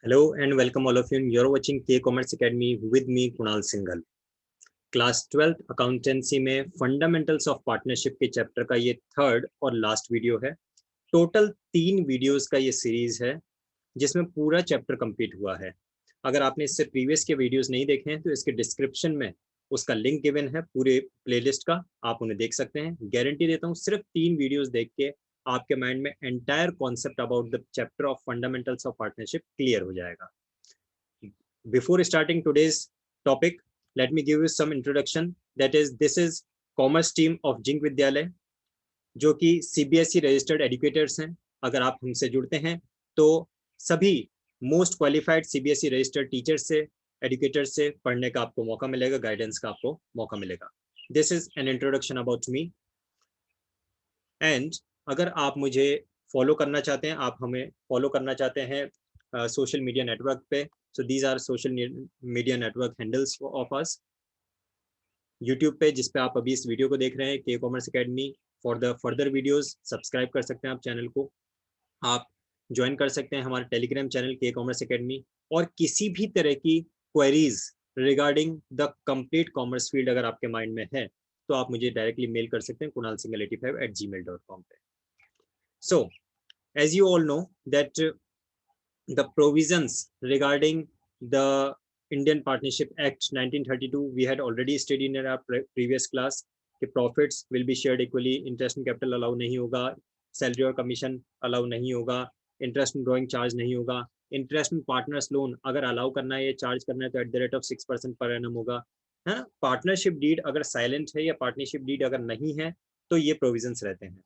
Hello and welcome all of you. You're watching K Commerce Academy with me Kunal Singhal. Class 12th accountancy में fundamentals of partnership के chapter का ये third और last video है। Total 3 videos का ये series है जिसमें पूरा चैप्टर कंप्लीट हुआ है। अगर आपने इससे प्रीवियस के वीडियोस नहीं देखे हैं तो इसके डिस्क्रिप्शन में उसका लिंक गिवन है पूरे प्लेलिस्ट का, आप उन्हें देख सकते हैं। गारंटी देता हूँ सिर्फ 3 वीडियोस देख के आपके माइंड में entire concept about the chapter of fundamentals of partnership clear हो जाएगा। Before starting today's topic, let me give you some introduction. That is, this is commerce team of zinc विद्यालय, जो कि CBSE रजिस्टर्ड एजुकेटर्स हैं। अगर आप हमसे जुड़ते हैं तो सभी most qualified CBSE registered teachers से, एजुकेटर्स से पढ़ने का आपको मौका मिलेगा, गाइडेंस का आपको मौका मिलेगा। This is an introduction about me. And अगर आप मुझे फॉलो करना चाहते हैं, आप हमें फॉलो करना चाहते हैं सोशल मीडिया नेटवर्क पे, so these are social media network handles of us. YouTube पे, जिस पे आप अभी इस वीडियो को देख रहे हैं, के commerce academy. For the further videos subscribe कर सकते हैं आप चैनल को। आप ज्वाइन कर सकते हैं हमारे टेलीग्राम चैनल के कॉमर्स एकेडमी। और किसी भी तरह की queries regarding the complete commerce field अगर आपके माइंड में है तो आप मुझे डायरेक्टली मेल कर सकते हैं kunalsinghal85@gmail.com पे। So as you all know that the provisions regarding the Indian Partnership Act 1932 we had already studied in our previous class कि profits will be shared equally, interest and capital allow नहीं होगा, salary और commission allow नहीं होगा, interest and drawing charge नहीं होगा, interest and partners loan अगर allow करना है या charge करना है तो at the rate of 6% per annum होगा, है ना। पार्टनरशिप डीड अगर साइलेंट है या पार्टनरशिप डीड अगर नहीं है तो ये प्रोविजंस रहते हैं।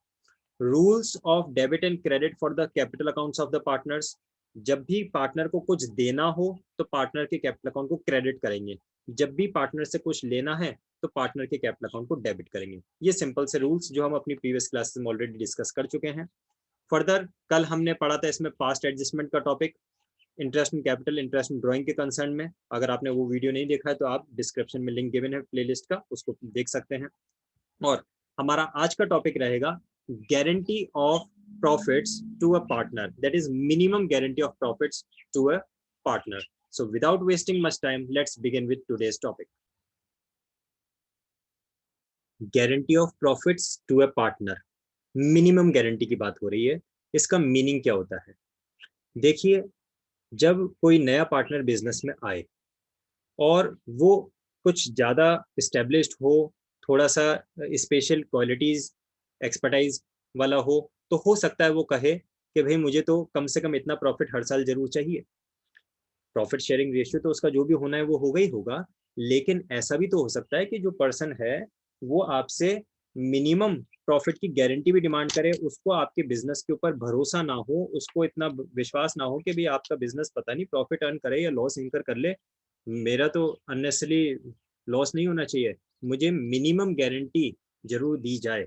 Rules of debit and credit for the capital accounts of the partners, जब भी पार्टनर को कुछ देना हो तो पार्टनर के कैपिटल अकाउंट को क्रेडिट करेंगे, जब भी पार्टनर से कुछ लेना है तो पार्टनर के कैपिटल अकाउंट को डेबिट करेंगे। ये सिंपल से रूल्स जो हम अपनी प्रीवियस क्लासेस में ऑलरेडी डिस्कस कर चुके हैं। फर्दर कल हमने पढ़ा था इसमें पास्ट एडजस्टमेंट का topic, interest in capital, interest in drawing के कंसर्न में। अगर आपने वो वीडियो नहीं देखा है तो आप डिस्क्रिप्शन में लिंक गिवन है प्लेलिस्ट का, उसको देख सकते हैं। और हमारा आज का टॉपिक रहेगा guarantee of profits to a partner, that is minimum guarantee of profits to a partner. So without wasting much time, let's begin with today's topic. Guarantee of profits to a partner, minimum guarantee की बात हो रही है। इसका meaning क्या होता है? देखिए, जब कोई नया पार्टनर बिजनेस में आए और वो कुछ ज़्यादा एस्टेब्लिश्ड हो, थोड़ा सा स्पेशल क्वालिटीज़ एक्सपर्टाइज वाला हो तो हो सकता है वो कहे कि भाई मुझे तो कम से कम इतना प्रॉफिट हर साल जरूर चाहिए। प्रॉफिट शेयरिंग रेशियो तो उसका जो भी होना है वो होगा ही होगा, लेकिन ऐसा भी तो हो सकता है कि जो पर्सन है वो आपसे मिनिमम प्रॉफिट की गारंटी भी डिमांड करे, उसको आपके बिजनेस के ऊपर भरोसा ना हो, उसको इतना विश्वास ना हो कि भाई आपका बिजनेस पता नहीं प्रॉफिट अर्न करे या लॉस इनकर कर ले, मेरा तो अननेसेसरी लॉस नहीं होना चाहिए, मुझे मिनिमम गारंटी जरूर दी जाए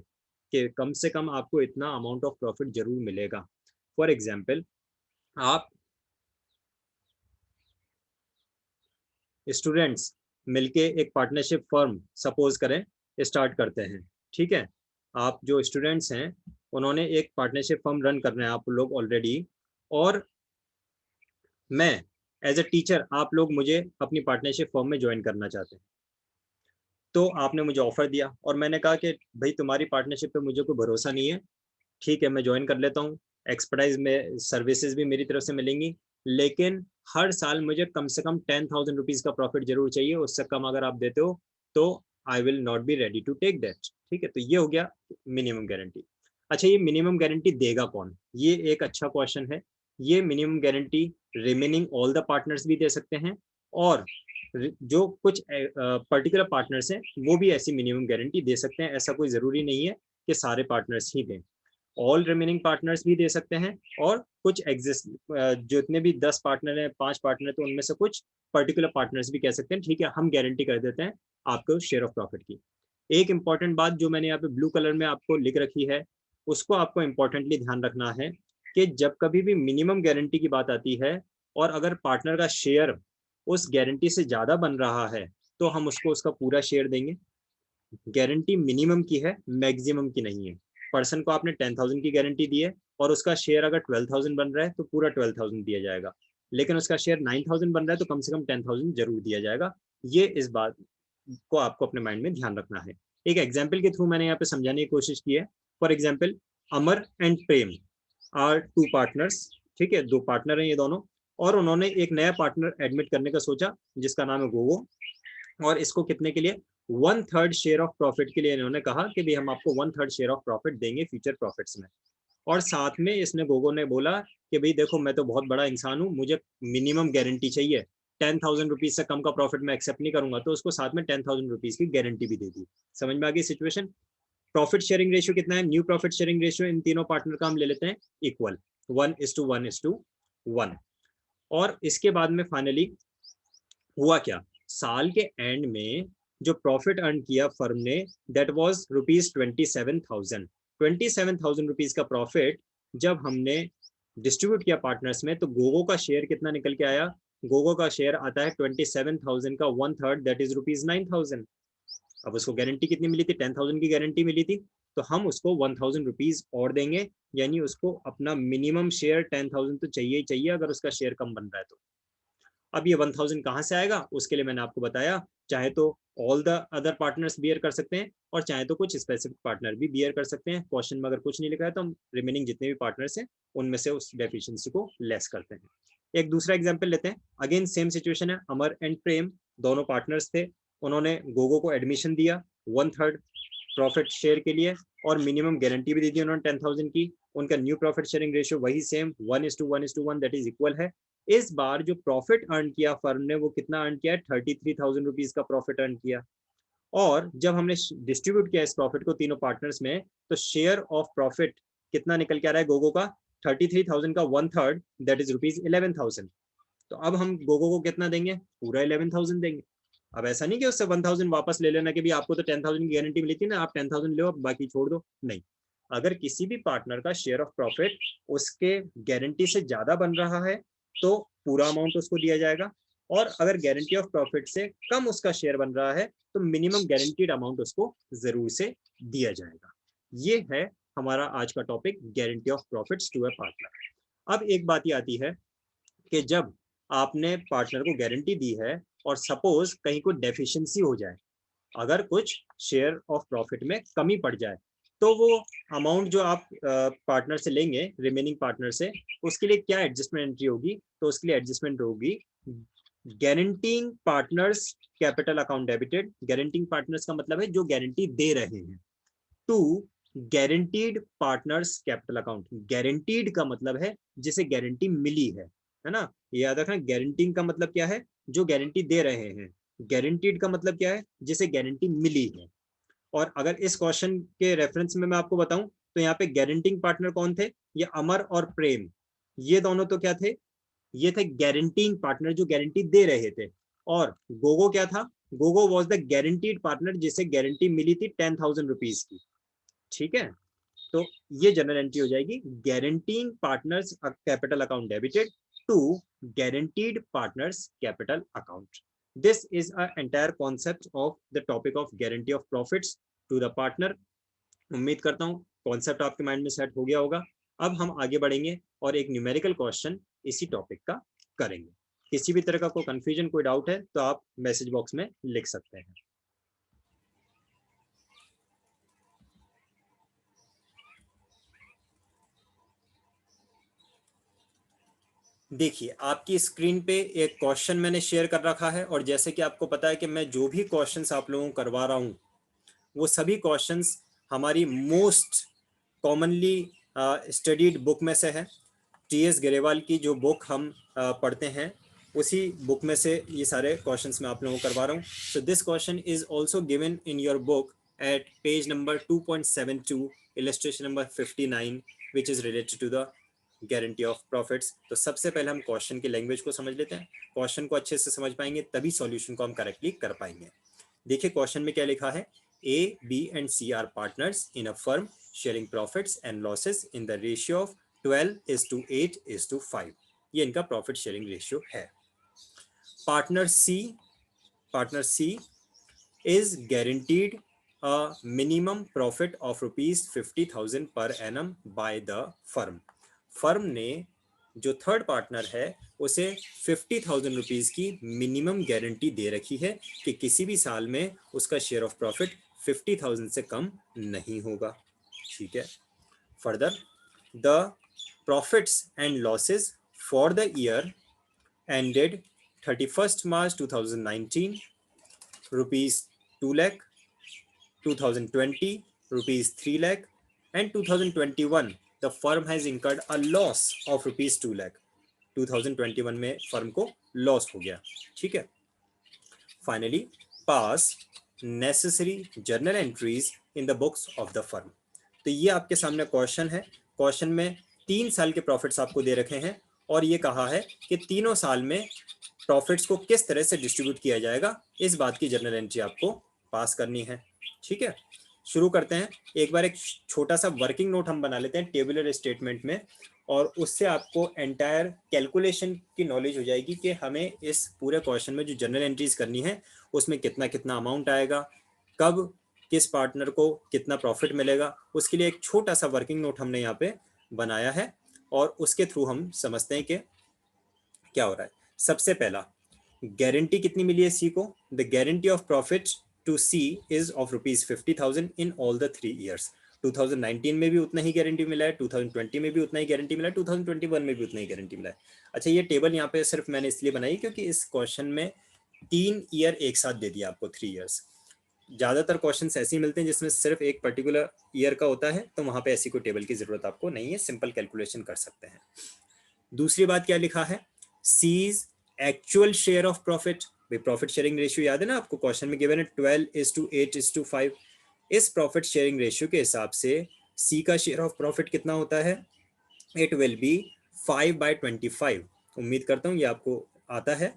कि कम से कम आपको इतना अमाउंट ऑफ प्रॉफिट जरूर मिलेगा। फॉर एग्जाम्पल, आप स्टूडेंट्स मिलके एक पार्टनरशिप फर्म सपोज करें स्टार्ट करते हैं, ठीक है। आप जो स्टूडेंट्स हैं उन्होंने एक पार्टनरशिप फर्म रन करना है आप लोग ऑलरेडी, और मैं एज अ टीचर आप लोग मुझे अपनी पार्टनरशिप फर्म में ज्वाइन करना चाहते हैं। तो आपने मुझे ऑफर दिया और मैंने कहा कि भाई तुम्हारी पार्टनरशिप पे मुझे कोई भरोसा नहीं है, ठीक है मैं ज्वाइन कर लेता हूँ, एक्सपर्टाइज में सर्विसेज भी मेरी तरफ से मिलेंगी, लेकिन हर साल मुझे कम से कम 10,000 रुपीज़ का प्रॉफिट जरूर चाहिए, उससे कम अगर आप देते हो तो I will not be ready to take that. ठीक है, तो ये हो गया मिनिमम गारंटी। अच्छा, ये मिनिमम गारंटी देगा कौन? ये एक अच्छा क्वेश्चन है। ये minimum guarantee remaining all the partners भी दे सकते हैं, और जो कुछ पर्टिकुलर पार्टनर्स हैं वो भी ऐसी मिनिमम गारंटी दे सकते हैं। ऐसा कोई ज़रूरी नहीं है कि सारे पार्टनर्स ही दें, ऑल रिमेनिंग पार्टनर्स भी दे सकते हैं, और कुछ एग्जिस्ट जितने भी 10 पार्टनर हैं, 5 पार्टनर, तो उनमें से कुछ पर्टिकुलर पार्टनर्स भी कह सकते हैं ठीक है हम गारंटी कर देते हैं आपको शेयर ऑफ प्रॉफिट की। एक इंपॉर्टेंट बात जो मैंने यहाँ पे ब्लू कलर में आपको लिख रखी है, उसको आपको इंपॉर्टेंटली ध्यान रखना है कि जब कभी भी मिनिमम गारंटी की बात आती है और अगर पार्टनर का शेयर उस गारंटी से ज़्यादा बन रहा है तो हम उसको उसका पूरा शेयर देंगे। गारंटी मिनिमम की है, मैक्सिमम की नहीं है। पर्सन को आपने 10,000 की गारंटी दी है और उसका शेयर अगर 12,000 बन रहा है तो पूरा 12,000 दिया जाएगा, लेकिन उसका शेयर 9000 बन रहा है तो कम से कम 10000 जरूर दिया जाएगा। ये इस बात को आपको अपने माइंड में ध्यान रखना है। एक एग्जाम्पल के थ्रू मैंने यहाँ पे समझाने की कोशिश की है। For example, Amar and Prem are two partners, ठीक है, दो पार्टनर हैं ये दोनों, और उन्होंने एक नया पार्टनर एडमिट करने का सोचा जिसका नाम है गोगो, और इसको कितने के लिए, 1/3 शेयर ऑफ प्रॉफिट के लिए इन्होंने कहा कि भाई हम आपको 1/3 शेयर ऑफ प्रॉफिट देंगे फ्यूचर प्रॉफिट्स में। और साथ में इसने गोगो ने बोला कि भाई देखो मैं तो बहुत बड़ा इंसान हूँ, मुझे मिनिमम गारंटी चाहिए, 10,000 रुपीज से कम का प्रॉफिट मैं एक्सेप्ट नहीं करूंगा, तो उसको साथ में 10,000 रुपीज की गारंटी भी दे दी। समझ में आ गई सिचुएशन। प्रॉफिट शेयरिंग रेशियो कितना है, new profit sharing ratio in तीनों पार्टनर का हम ले लेते हैं इक्वल, 1:1:1। और इसके बाद में फाइनली हुआ क्या, साल के एंड में जो प्रॉफिट अर्न किया फर्म ने, दैट वाज ₹27,000। 27,000 रुपीज का प्रॉफिट जब हमने डिस्ट्रीब्यूट किया पार्टनर्स में, तो गोगो का शेयर कितना निकल के आया, गोगो का शेयर आता है 27,000 का 1/3, दैट इज ₹9,000। अब उसको गारंटी कितनी मिली थी, 10,000 की गारंटी मिली थी, तो हम उसको 1,000 रुपीज और देंगे, यानी उसको अपना मिनिमम शेयर 10,000 तो चाहिए ही चाहिए अगर उसका शेयर कम बन रहा है तो। अब ये 1000 कहाँ से आएगा, उसके लिए मैंने आपको बताया, चाहे तो all the other partners bear कर सकते हैं और चाहे तो कुछ स्पेसिफिक पार्टनर भी बियर कर सकते हैं। क्वेश्चन में अगर कुछ नहीं लिखा है तो हम रिमेनिंग जितने भी पार्टनर्स हैं उनमें से उस डेफिशिएंसी को लेस करते हैं। एक दूसरा एग्जांपल लेते हैं, अगेन सेम सिचुएशन है, अमर एंड प्रेम दोनों पार्टनर्स थे, उन्होंने गोगो को एडमिशन दिया 1/3 प्रॉफिट शेयर के लिए और मिनिमम गारंटी भी दी थी उन्होंने 10,000 की। उनका न्यू प्रॉफिट शेयरिंग रेशियो वही सेम 1:1:1, दैट इज इक्वल है। इस बार जो प्रॉफिट अर्न किया फर्म ने वो कितना अर्न किया, 33,000 रुपीज का प्रॉफिट अर्न किया। और जब हमने डिस्ट्रीब्यूट किया इस प्रॉफिट को तीनों पार्टनर्स में, तो शेयर ऑफ प्रॉफिट कितना निकल के आ रहा है गोगो का, 33,000 का 1/3, दैट इज ₹11,000। तो अब हम गोगो को कितना देंगे, पूरा 11,000 देंगे। अब ऐसा नहीं कि उससे 1,000 वापस ले लेना कि भी आपको तो 10,000 की गारंटी मिली थी ना, आप 10,000 लो बाकी छोड़ दो, नहीं। अगर किसी भी पार्टनर का शेयर ऑफ प्रॉफिट उसके गारंटी से ज्यादा बन रहा है तो पूरा अमाउंट उसको दिया जाएगा, और अगर गारंटी ऑफ प्रॉफिट से कम उसका शेयर बन रहा है तो मिनिमम गारंटीड अमाउंट उसको जरूर से दिया जाएगा। ये है हमारा आज का topic, guarantee of profits to a partner. अब एक बात ये आती है कि जब आपने पार्टनर को गारंटी दी है और सपोज कहीं कोई डेफिशिएंसी हो जाए, अगर कुछ शेयर ऑफ प्रॉफिट में कमी पड़ जाए, तो वो अमाउंट जो आप पार्टनर से लेंगे, रिमेनिंग पार्टनर से, उसके लिए क्या एडजस्टमेंट एंट्री होगी, तो उसके लिए एडजस्टमेंट होगी guaranteeing partners capital account debited. Guaranteeing partners का मतलब है जो गारंटी दे रहे हैं, to guaranteed partners capital account. Guaranteed का मतलब है जिसे गारंटी मिली है ना, याद रखना। गारंटिंग का मतलब क्या है, जो गारंटी दे रहे हैं। गारंटीड का मतलब क्या है, जिसे गारंटी मिली है। और अगर इस क्वेश्चन के रेफरेंस में मैं आपको बताऊं तो यहाँ पे गारंटिंग पार्टनर कौन थे, ये अमर और प्रेम, ये दोनों तो क्या थे, ये थे गारंटिंग पार्टनर जो गारंटी दे रहे थे। और गोगो क्या था, Gogo was the guaranteed partner जिसे गारंटी मिली थी 10,000 रुपीज की, ठीक है। तो ये जनरल एंट्री हो जाएगी, guaranteeing partners capital account debited to guaranteed partners capital account. This is a entire concept of the topic of guarantee of profits to the partner. उम्मीद करता हूँ कॉन्सेप्ट आपके माइंड में सेट हो गया होगा। अब हम आगे बढ़ेंगे और एक न्यूमेरिकल क्वेश्चन इसी टॉपिक का करेंगे। किसी भी तरह का कोई कंफ्यूजन, कोई डाउट है तो आप मैसेज बॉक्स में लिख सकते हैं। देखिए आपकी स्क्रीन पे एक क्वेश्चन मैंने शेयर कर रखा है, और जैसे कि आपको पता है कि मैं जो भी क्वेश्चंस आप लोगों को करवा रहा हूँ वो सभी क्वेश्चंस हमारी मोस्ट कॉमनली स्टडीड बुक में से है। टी.एस. गरेवाल की जो बुक हम पढ़ते हैं उसी बुक में से ये सारे क्वेश्चंस मैं आप लोगों को करवा रहा हूँ। So this question is also given in your book at page number 2.72, illustration number 59, which is related to the guarantee of profits. तो सबसे पहले हम क्वेश्चन की लैंग्वेज को समझ लेते हैं। क्वेश्चन को अच्छे से समझ पाएंगे तभी सॉल्यूशन को हम करेक्टली कर पाएंगे। देखिए क्वेश्चन में क्या लिखा है, A, B and C are partners in a firm sharing profits and losses in the ratio of 12:8:5। ये इनका प्रॉफिट शेयरिंग रेशियो है। Partner C is guaranteed a minimum profit of ₹50,000 per annum by the firm। Firm ने जो third partner है उसे 50,000 rupees की minimum guarantee दे रखी है कि किसी भी साल में उसका शेयर ऑफ प्रॉफिट 50,000 से कम नहीं होगा। ठीक है। Further, the profits and losses for the year ended 31st March 2019 rupees 2 lakh, 2020 rupees 3 lakh, and 2021 the firm has incurred a loss of rupees 2 lakh. 2021 में फर्म को लॉस हो गया। ठीक है। Finally pass necessary journal entries in the books of the firm. तो ये आपके सामने क्वेश्चन है। क्वेश्चन में 3 साल के प्रॉफिट्स आपको दे रखे हैं और ये कहा है कि तीनों साल में प्रॉफिट्स को किस तरह से डिस्ट्रीब्यूट किया जाएगा, इस बात की जर्नल एंट्री आपको पास करनी है। ठीक है। शुरू करते हैं। एक बार एक छोटा सा वर्किंग नोट हम बना लेते हैं टेबुलर स्टेटमेंट में, और उससे आपको एंटायर कैलकुलेशन की नॉलेज हो जाएगी कि हमें इस पूरे क्वेश्चन में जो जनरल एंट्रीज करनी है उसमें कितना कितना अमाउंट आएगा, कब किस पार्टनर को कितना प्रॉफिट मिलेगा। उसके लिए एक छोटा सा वर्किंग नोट हमने यहाँ पे बनाया है और उसके थ्रू हम समझते हैं कि क्या हो रहा है। सबसे पहला, गारंटी कितनी मिली है सी को? The guarantee of profit to C is of ₹50,000 in all the 3 years. 2019 में भी उतना ही गारंटी मिला है, 2020 में भी उतना ही गारंटी मिला है, 2021 में भी उतना ही गारंटी मिला है। अच्छा, ये टेबल यहाँ पे सिर्फ मैंने इसलिए बनाई क्योंकि इस क्वेश्चन में 3 ईयर एक साथ दे दिया आपको, 3 ईयर्स। ज्यादातर क्वेश्चन ऐसे ही मिलते हैं जिसमें सिर्फ एक पर्टिकुलर ईयर का होता है, तो वहां पे ऐसी कोई टेबल की जरूरत आपको नहीं है, सिंपल कैलकुलेशन कर सकते हैं। दूसरी बात क्या लिखा है? C's actual share of profit. Profit sharing ratio याद है ना आपको, क्वेश्चन में गिवन है 12:8:5। इस प्रॉफिट शेयरिंग रेशियो के हिसाब से सी का शेयर ऑफ प्रॉफिट कितना होता है? It will be 5/25। उम्मीद करता हूँ ये आपको आता है।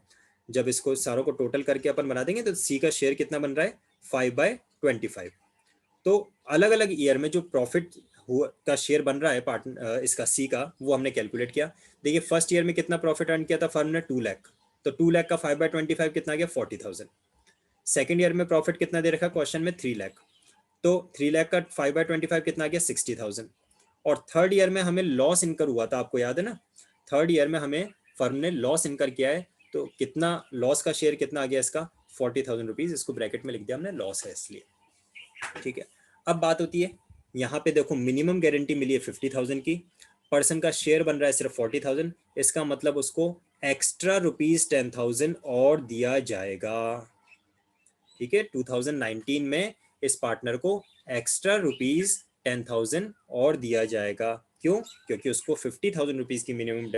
जब इसको सारों को टोटल करके अपन बना देंगे तो सी का शेयर कितना बन रहा है? 5/25। तो अलग अलग ईयर में जो प्रॉफिट का शेयर बन रहा है पार्टनर इसका सी का, वो हमने कैलकुलेट किया। देखिए फर्स्ट ईयर में कितना प्रॉफिट अर्न किया था फर्म ने? 2 लाख। तो 2 लाख का 5/25 कितना गया? 40,000। सेकेंड ईयर में प्रॉफिट कितना दे रखा क्वेश्चन में? 3 लाख। तो 3 लाख का 5/25 कितना गया? 60,000। और थर्ड ईयर में हमें लॉस इनकर हुआ था, आपको याद है ना? थर्ड ईयर में हमें फर्म ने लॉस इनकर किया है, तो कितना लॉस का शेयर कितना आ गया इसका? 40,000 रुपीज। इसको ब्रैकेट में लिख दिया हमने, लॉस है इसलिए। ठीक है। अब बात होती है यहाँ पे, देखो मिनिमम गारंटी मिली है 50,000 की, पर्सन का शेयर बन रहा है सिर्फ 40,000। इसका मतलब उसको एक्स्ट्रा ₹10,000 और दिया जाएगा। ठीक है। 2019 में इस पार्टनर को एक्स्ट्रा ₹10,000 और दिया जाएगा। क्यों? क्योंकि उसको 50,000 रुपीज की मिनिमम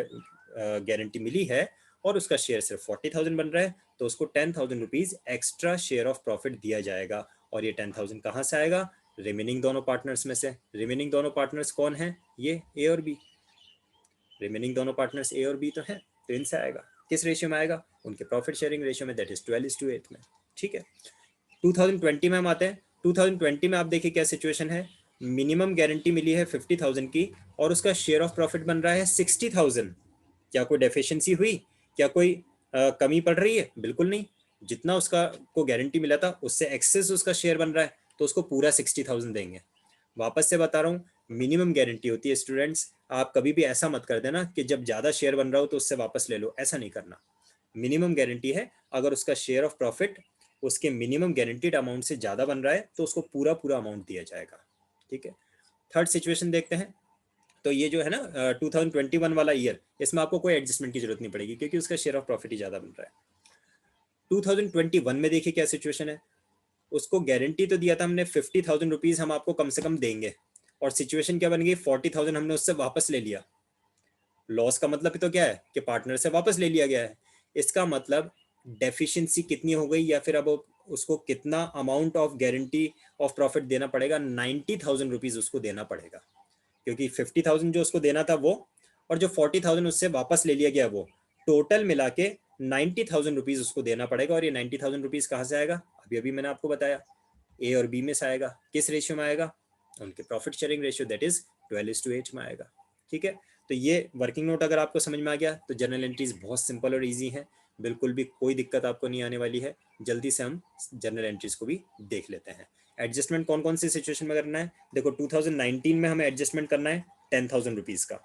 गारंटी मिली है और उसका शेयर सिर्फ 40,000 बन रहा है, तो उसको 10,000 rupees extra share of profit दिया जाएगा। और ये 10,000 कहाँ से आएगा? रिमेनिंग दोनों पार्टनर्स में से। रिमेनिंग दोनों पार्टनर्स कौन है? ये ए और बी। रिमेनिंग दोनों पार्टनर्स ए और बी तो हैं, तो इनसे आएगा। किस रेशियो में आएगा? उनके प्रॉफिट शेयरिंग रेशियो में, दैट इज 12:8 में। ठीक है। 2020 में हम आते हैं। 2020 में आप देखिए क्या सिचुएशन है। मिनिमम गारंटी मिली है 50,000 की और उसका शेयर ऑफ प्रॉफिट बन रहा है 60,000। क्या कोई डेफिशिएंसी हुई? क्या कोई कमी पड़ रही है? बिल्कुल नहीं। जितना उसका को गारंटी मिला था उससे एक्सेस उसका शेयर बन रहा है, तो उसको पूरा 60,000 देंगे। वापस से बता रहा हूँ, मिनिमम गारंटी होती है स्टूडेंट्स। आप कभी भी ऐसा मत कर देना कि जब ज्यादा शेयर बन रहा हो तो उससे वापस ले लो, ऐसा नहीं करना। मिनिमम गारंटी है, अगर उसका शेयर ऑफ प्रॉफिट उसके मिनिमम गारंटीड अमाउंट से ज्यादा बन रहा है तो उसको पूरा पूरा अमाउंट दिया जाएगा। ठीक है। थर्ड सिचुएशन देखते हैं। तो ये जो है ना 2021 वाला ईयर, इसमें आपको कोई एडजस्टमेंट की जरूरत नहीं पड़ेगी क्योंकि उसका शेयर ऑफ प्रॉफिट ही ज्यादा बन रहा है। 2021 में देखिए क्या सिचुएशन है। उसको गारंटी तो दिया था हमने 50,000 रुपीज हम आपको कम से कम देंगे, और सिचुएशन क्या बन गई? 40,000 हमने उससे वापस ले लिया। लॉस का मतलब तो क्या है कि पार्टनर से वापस ले लिया गया है। इसका मतलब डेफिशिएंसी कितनी हो गई, या फिर अब उसको कितना amount of guarantee of profit देना पड़ेगा? 90,000 रुपीज उसको देना पड़ेगा, क्योंकि 50,000 जो उसको देना था वो, और जो 40,000 उससे वापस ले लिया गया वो, टोटल मिला के 90,000 रुपीज उसको देना पड़ेगा। और ये 90,000 रुपीज कहाँ से आएगा? अभी अभी मैंने आपको बताया, ए और बी में से आएगा। किस रेशियो में आएगा? उनके profit sharing ratio, that is 12:8 में आएगा। ठीक है। तो ये वर्किंग नोट अगर आपको समझ में आ गया तो जर्नल एंट्रीज बहुत सिंपल और इजी है, बिल्कुल भी कोई दिक्कत आपको नहीं आने वाली है। जल्दी से हम जर्नल एंट्रीज को भी देख लेते हैं। एडजस्टमेंट कौन कौन सी सिचुएशन में करना है? देखो 2019 में हमें एडजस्टमेंट करना है 10,000 रुपीज का।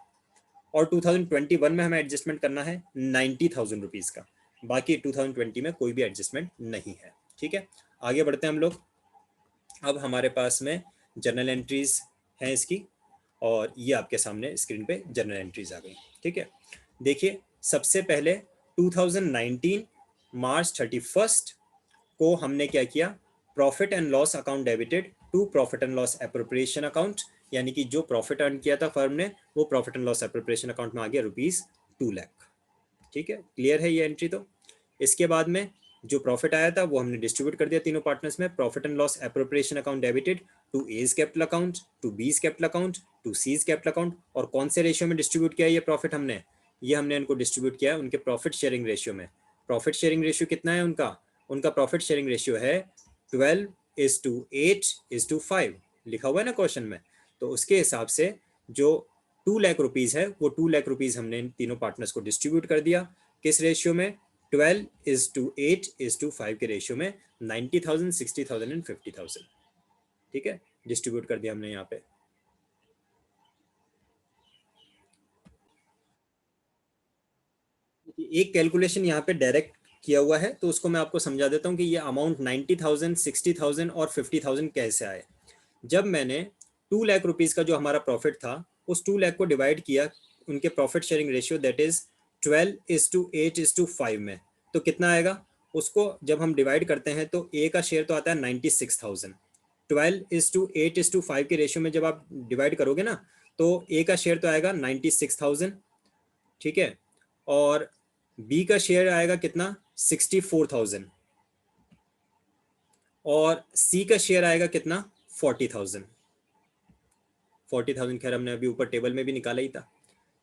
और 2021 में हमें एडजस्टमेंट करना है 90,000 रुपीज़ का, बाकी 2020 में कोई भी एडजस्टमेंट नहीं है। ठीक है, आगे बढ़ते हैं हम लोग। अब हमारे पास में जर्नल एंट्रीज हैं इसकी, और ये आपके सामने स्क्रीन पे जर्नल एंट्रीज आ गई। ठीक है, देखिए सबसे पहले 2019 मार्च 31 को हमने क्या किया, profit and loss account debited to profit and loss appropriation account, यानी कि जो प्रॉफिट अर्न किया था फर्म ने वो profit and loss appropriation account में आ गया ₹2 लाख। ठीक है, क्लियर है ये एंट्री। तो इसके बाद में जो प्रॉफिट आया था वो हमने डिस्ट्रीब्यूट कर दिया तीनों पार्टनर्स में, profit and loss appropriation account debited to A's capital account, to B's capital account, to C's capital account. और कौन से रेशियो में डिस्ट्रीब्यूट किया ये प्रॉफिट हमने, ये हमने इनको डिस्ट्रीब्यूट किया उनके प्रॉफिट शेयरिंग रेशियो में। प्रॉफिट शेयरिंग रेशियो कितना है उनका, उनका प्रॉफिट शेयरिंग रेशियो है 12:8:5, लिखा हुआ है ना क्वेश्चन में। तो उसके हिसाब से जो 2 लाख रुपीज़ है वो 2 लाख रुपीज़ हमने इन तीनों पार्टनर्स को डिस्ट्रीब्यूट कर दिया। किस रेशियो में, 12:8:5 के रेशियो में, 90,000, 60,000 एंड 50,000। ठीक है, डिस्ट्रीब्यूट कर दिया हमने यहाँ पे। एक कैलकुलेशन यहाँ पे डायरेक्ट किया हुआ है तो उसको मैं आपको समझा देता हूँ कि ये अमाउंट 90,000, 60,000 और 50,000 कैसे आए। जब मैंने 2 लाख रुपीज़ का जो हमारा प्रॉफिट था उस 2 लाख को डिवाइड किया उनके profit sharing ratio that is 12:8:5 में, तो कितना आएगा, उसको जब हम डिवाइड करते हैं तो ए का शेयर तो आता है 96,000। 12:8:5 के रेशियो में जब आप डिवाइड करोगे ना तो ए का शेयर तो आएगा 96,000। ठीक है, और बी का शेयर आएगा कितना, 64,000, और सी का शेयर आएगा कितना, 40,000। 40,000 खैर हमने अभी ऊपर टेबल में भी निकाला ही था।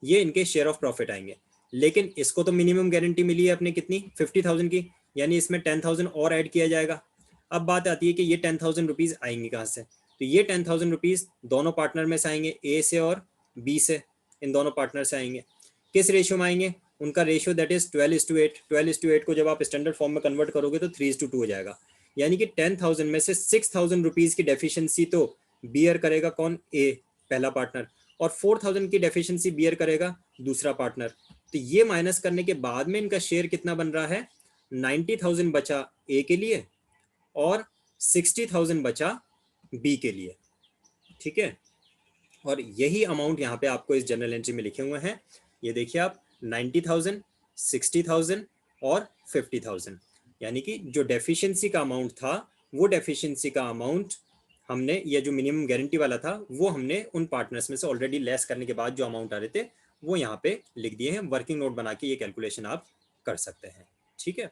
ये इनके शेयर ऑफ प्रॉफिट आएंगे, लेकिन इसको तो मिनिमम गारंटी मिली है अपने कितनी, 50,000 की, यानी इसमें 10,000 और ऐड किया जाएगा। अब बात आती है कि ये 10,000 रुपीज़ आएंगे कहाँ से, तो ये 10,000 रुपीज़ दोनों पार्टनर में से आएंगे, ए से और बी से, इन दोनों पार्टनर से आएंगे। किस रेशियो में आएंगे, उनका रेशियो दैट इज 12:8। 12:8 को जब आप स्टैंडर्ड फॉर्म में कन्वर्ट करोगे तो 3:2 हो जाएगा, यानी कि 10,000 में से 6,000 रुपीज़ की डेफिशिएंसी तो बियर करेगा कौन, ए पहला पार्टनर, और 4,000 की डेफिशिएंसी बियर करेगा दूसरा पार्टनर। तो ये माइनस करने के बाद में इनका शेयर कितना बन रहा है, 90,000 बचा ए के लिए और 60,000 बचा बी के लिए। ठीक है, और यही अमाउंट यहाँ पे आपको इस जनरल एंट्री में लिखे हुए हैं, ये देखिए आप, 90,000, 60,000 और 50,000, यानी कि जो डेफिशिएंसी का अमाउंट था वो डेफिशिएंसी का अमाउंट हमने, ये जो मिनिमम गारंटी वाला था वो हमने उन पार्टनर्स में से ऑलरेडी लेस करने के बाद जो अमाउंट आ रहे थे वो यहाँ पे लिख दिए हैं। वर्किंग नोट बना के ये कैलकुलेशन आप कर सकते हैं। ठीक है,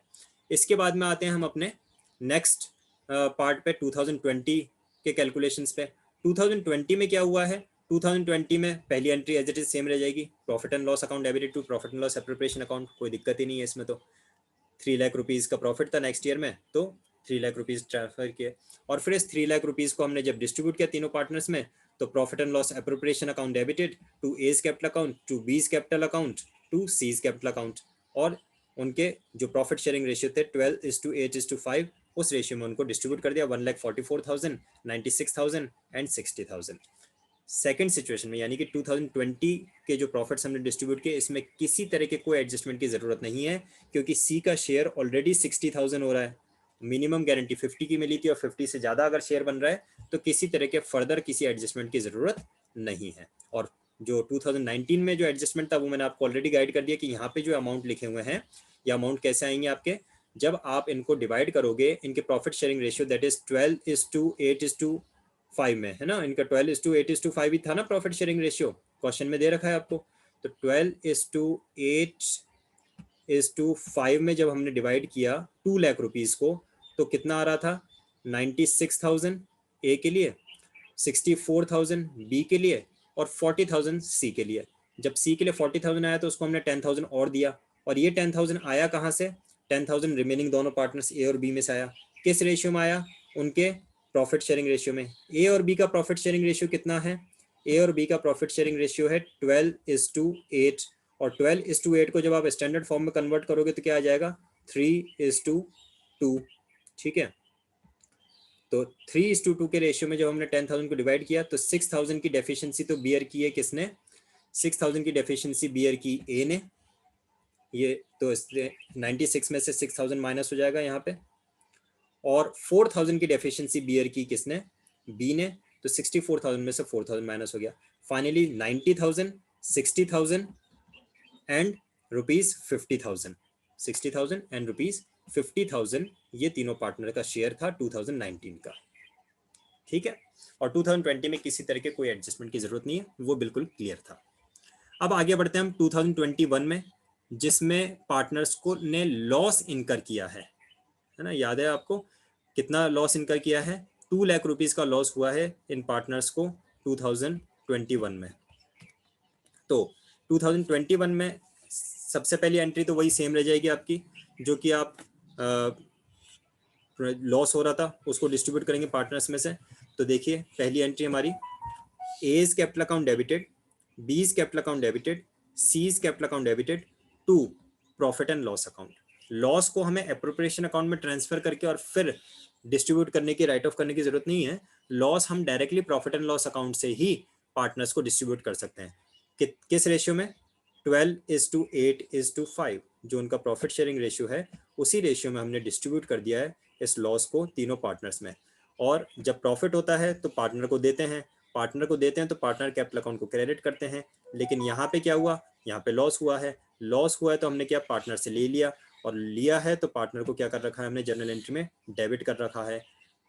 इसके बाद में आते हैं हम अपने नेक्स्ट पार्ट पे, 2020 के कैलकुलेशंस पे। 2020 में क्या हुआ है, 2020 में पहली entry as it is same रह जाएगी, profit and loss account debited to profit and loss appropriation account, कोई दिक्कत ही नहीं है इसमें। तो 3 लाख रुपीज़ का प्रॉफिट था नेक्स्ट ईयर में, तो 3 लाख रुपीज़ ट्रांसफर किए, और फिर इस 3 लाख रुपीज़ को हमने जब डिस्ट्रीब्यूट किया तीनों पार्टनर्स में, तो profit and loss appropriation account debited to A's capital account, to B's capital account, to C's capital account, और उनके जो प्रॉफिट शेयरिंग रेशियो थे 12:8:5 उस रेशियो में उनको डिस्ट्रीब्यूट कर दिया, 1,44,000, 96,000 एंड 60,000। सेकेंड सिचुएशन में यानी कि 2020 के जो प्रॉफिट्स हमने डिस्ट्रीब्यूट किए इसमें किसी तरह के कोई एडजस्टमेंट की ज़रूरत नहीं है, क्योंकि सी का शेयर ऑलरेडी 60,000 हो रहा है, मिनिमम गारंटी 50 की मिली थी और 50 से ज़्यादा अगर शेयर बन रहा है तो किसी तरह के फर्दर किसी एडजस्टमेंट की ज़रूरत नहीं है। और जो 2019 में जो एडजस्टमेंट था वो मैंने आपको ऑलरेडी गाइड कर दिया कि यहाँ पे जो अमाउंट लिखे हुए हैं ये अमाउंट कैसे आएंगे आपके, जब आप इनको डिवाइड करोगे इनके profit sharing ratio that is 12:8:5 में, है ना, इनका 12:8:5 ही था ना प्रॉफिट शेयरिंग रेशियो, क्वेश्चन में दे रखा है आपको। तो 12:8:5 में जब हमने डिवाइड किया 2 लाख रुपीज़ को तो कितना आ रहा था, 96,000 ए के लिए, 64,000 बी के लिए और 40,000 सी के लिए। जब सी के लिए 40,000 आया तो उसको हमने 10,000 और दिया, और ये 10,000 आया कहाँ से, 10,000 रिमेनिंग दोनों पार्टनर्स ए और बी में से आया। किस रेशियो में आया, उनके प्रॉफिट शेयरिंग रेशियो में। ए और बी का प्रॉफिट शेयरिंग रेशियो कितना है, ए और बी का प्रॉफिट शेयरिंग रेशियो है 12:8, और 12:8 को जब आप स्टैंडर्ड फॉर्म में कन्वर्ट करोगे तो क्या आ जाएगा, 3:2। ठीक है, तो 3:2 के रेशियो में जब हमने 10,000 को डिवाइड किया तो 6,000 की डेफिशिएंसी तो बियर की है किसने, 6000 की डेफिशिएंसी बियर की ए ने, ये तो इससे 96 में से 6000 माइनस हो जाएगा यहाँ पे, और 4000 की डेफिशिएंसी बियर की किसने, बी ने, तो 64,000 में से 4000 माइनस हो गया। Finally 90,000, 60,000 and rupees 50,000, 60,000 and rupees 50,000, ये तीनों पार्टनर का शेयर था 2019 का। ठीक है, और 2020 में किसी तरह के कोई एडजस्टमेंट की जरूरत नहीं है, वो बिल्कुल क्लियर था। अब आगे बढ़ते हैं हम 2021 में, जिसमें पार्टनर्स को ने लॉस इनकर किया है ना, याद है आपको कितना लॉस इनकर किया है, 2 लाख रुपीस का लॉस हुआ है इन पार्टनर्स को 2021 में। तो 2021 में सबसे पहली एंट्री तो वही सेम रह जाएगी आपकी, जो कि आप लॉस हो रहा था उसको डिस्ट्रीब्यूट करेंगे पार्टनर्स में से। तो देखिए पहली एंट्री हमारी, A's capital account debited, B's capital account debited, C's capital account debited to profit and loss account. Loss को हमें एप्रोप्रिएशन अकाउंट में ट्रांसफर करके और फिर डिस्ट्रीब्यूट करने की, राइट ऑफ करने की जरूरत नहीं है। लॉस हम directly profit and loss account से ही पार्टनर्स को डिस्ट्रीब्यूट कर सकते हैं। किस रेशियो में, 12:8:5, जो उनका प्रॉफिट शेयरिंग रेशियो है उसी रेशियो में हमने डिस्ट्रीब्यूट कर दिया है इस लॉस को तीनों पार्टनर्स में। और जब प्रॉफिट होता है तो पार्टनर को देते हैं, तो पार्टनर कैपिटल अकाउंट को क्रेडिट करते हैं। लेकिन यहाँ पे क्या हुआ, यहाँ पे लॉस हुआ है, तो हमने क्या पार्टनर से ले लिया, और लिया है तो पार्टनर को क्या कर रखा है हमने जर्नल एंट्री में डेबिट कर रखा है।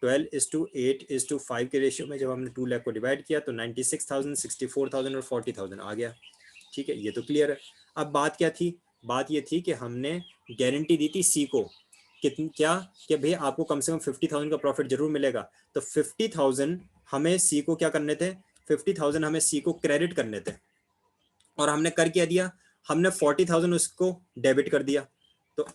12:8:5 के रेशियो में जब हमने 2 लाख को डिवाइड किया तो 96,000, 64,000 और 40,000 आ गया। ठीक है, ये तो क्लियर है। अब बात क्या थी, बात ये थी कि हमने गारंटी दी थी सी को, कितनी, क्या कि भाई आपको कम से कम 50,000 का प्रॉफिट जरूर मिलेगा। तो 50,000 हमें सी को क्या करने थे, 50,000 हमें सी को क्रेडिट करने थे, और हमने कर क्या दिया, हमने 40,000 उसको डेबिट कर दिया। तो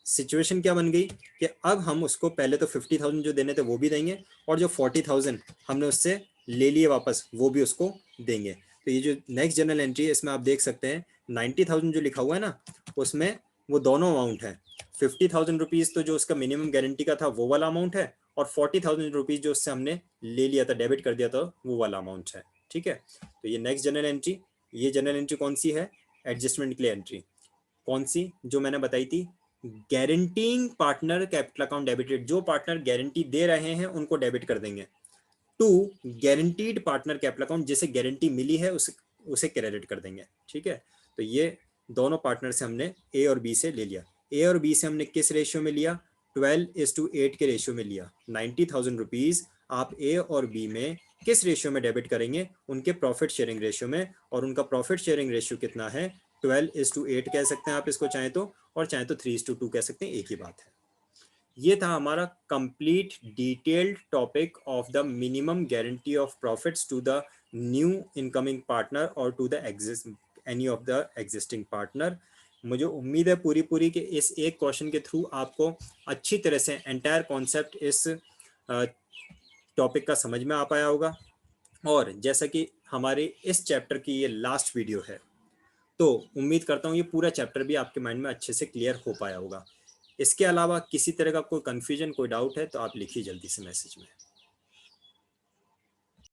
सिचुएशन क्या बन गई कि अब हम उसको पहले तो 50,000 जो देने थे वो भी देंगे, और जो 40,000 हमने उससे ले लिए वापस वो भी उसको देंगे। तो ये जो नेक्स्ट जर्नल एंट्री है इसमें आप देख सकते हैं 90,000 जो लिखा हुआ है ना, उसमें वो दोनों अमाउंट है। 50,000 रुपीज तो जो उसका मिनिमम गारंटी का था वो वाला अमाउंट है, और 40,000 रुपीज जो उससे हमने ले लिया था, डेबिट कर दिया था, वो वाला अमाउंट है। ठीक है, तो ये नेक्स्ट जर्नल एंट्री, ये जर्नल एंट्री कौन सी है, एडजस्टमेंट के लिए एंट्री कौन सी, जो मैंने बताई थी, guaranteeing partner capital account debited, जो पार्टनर गारंटी दे रहे हैं उनको डेबिट कर देंगे, to guaranteed partner capital account, जिसे गारंटी मिली है उसे क्रेडिट कर देंगे। ठीक है, तो ये दोनों पार्टनर से हमने ए और बी से ले लिया। ए और बी से हमने किस रेशियो में लिया, 12:8 के रेशियो में लिया। 90,000 रुपीज आप ए और बी में किस रेशियो में डेबिट करेंगे, उनके प्रॉफिट शेयरिंग रेशियो में, और उनका प्रॉफिट शेयरिंग रेशियो कितना है, 12:8 कह सकते हैं आप इसको चाहे तो, और चाहे तो 3:2 कह सकते हैं, एक ही बात है। ये था हमारा complete detailed topic of the minimum guarantee of profits to the new incoming partner और to the any of the existing partner. मुझे उम्मीद है पूरी कि इस एक क्वेश्चन के थ्रू आपको अच्छी तरह से एंटायर कॉन्सेप्ट इस टॉपिक का समझ में आ पाया होगा। और जैसा कि हमारे इस चैप्टर की ये लास्ट वीडियो है, तो उम्मीद करता हूँ ये पूरा चैप्टर भी आपके माइंड में अच्छे से क्लियर हो पाया होगा। इसके अलावा किसी तरह का कोई कन्फ्यूजन, कोई डाउट है तो आप लिखिए जल्दी से मैसेज में।